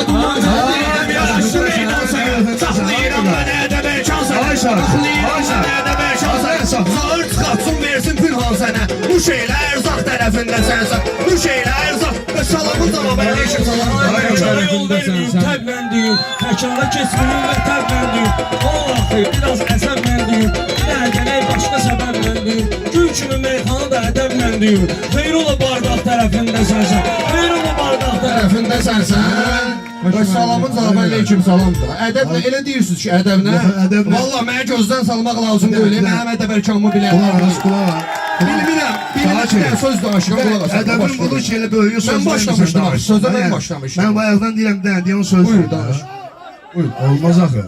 duman Deyirəm yaşlı meydansan Saxlayıram mən ədəb erkansan Saxlayıram mən ədəb erkansan Zahır çıxatsın versin pünhan sənə Bu şeylə ərzaq tərəfində sənsən Bu şeylə ərzaq və salamın cavab əleykim salam Yol verməyim təbləndiyim Təkara keçməyim və təbləndiyim Allah'ı biraz əsəbləndiyim Dərgələk başqa səbəbləndiyim Gül kimi meyxanı da ədəbləndiyim Xeyrola bardaq tərəfində sənsən Xeyrola bardaq tərəfində sənsən Və salamın cavab əleykim salamdır. Ədəb elə deyirsiniz ki, ədəb nə? Valla mənə gözdən salmaq lazım deyil. Mənim ədəb erkanımı bilənlər. Bilmirəm, söz danışıram, qulaq asın. Ədəbin budur ki, elə böyüyü söz Mən başlamışdım, sözə mən başlamışdım. Mən bayaqdan deyirəm, deyən söz. Buyur, danış. Olmaz axı.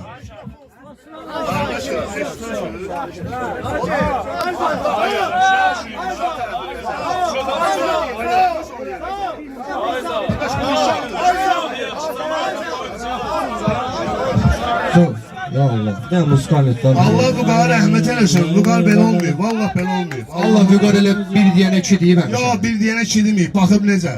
Ya Allah, ne muskaletler. Allah bu kadar rəhmət eləsin. Bu kadar belə olmayıb. Vallahi belə olmayıb. Allah bu kadar elə bir diyene iki deyib. Ya bir diyene iki deməyib. Baxıb necə?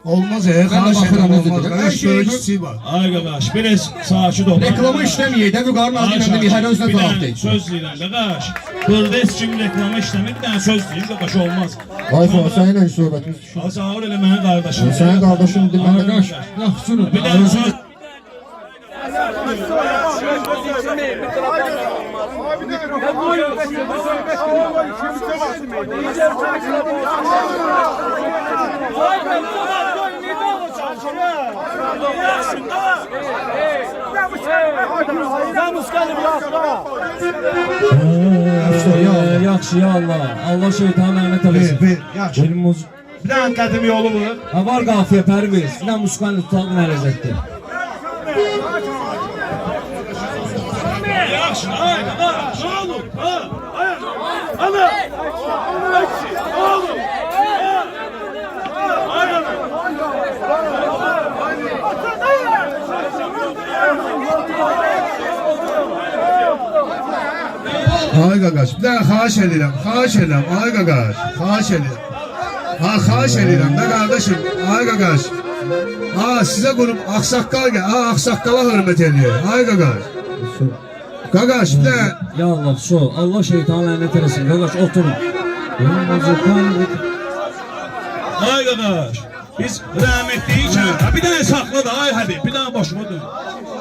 Olmaz ya. Xahiş edirəm, olmaz. Hər şey kiçik var. Ay qardaş, biraz sakit ol. Reklama işləməyək də bu qarın adıyla bir hər özünə taraf deyil. Söz deyirəm qardaş. Burada heç kim reklama işləmir, bir dənə söz deyir, qardaş olmaz. Ay fa, səninlə söhbətimiz düşür. Azağır elə mənim qardaşım. Sənin qardaşın deməli qardaş. Yaxşını. Bir dənə söz. Yaxşı ya Allah. Allah şeytan lənət eləsin. Yaxşı. Bir dənə qədim yolu var. Ha var qafiyə pərviz. Nə muskal tutaq nə ləzzətdir. Yaxşı. Ay qardaş. Oğlum. Ha. Ana. Oğlum. Ay qaqaş, bir dənə xahiş edirəm, ay qaqaş, xahiş edirəm. Ha, xahiş edirəm də qardaşım, ay qaqaş. Ha, sizə qurum ağsaqqal gəl, ha, ağsaqqala hörmət edir, ay qaqaş. Qaqaş, bir dənə. Ya Allah, şu, Allah şeytan lənət eləsin, qaqaş, oturun. Ay qaqaş, biz rəhmətliyi kəndinə, bir dənə saxla da, ay Həbib, bir dənə başıma dön.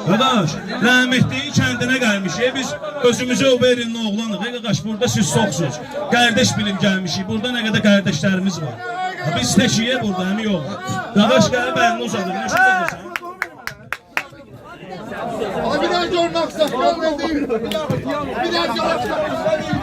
Qaqaş, rəhmətliyi kəndinə gəlmişik, biz özümüzə o verin oğlanıq, qaqaş, burada siz soxsuz, qardeş bilib gəlmişik, burada nə qədər qardeşlərimiz var. Biz təşiyə burada, əmi yox. Qaqaş gəlib əlini uzadır, nə şu qaqaşsan? Bir daha görmək saqqal deyil. Bir daha görmək saqqal deyil.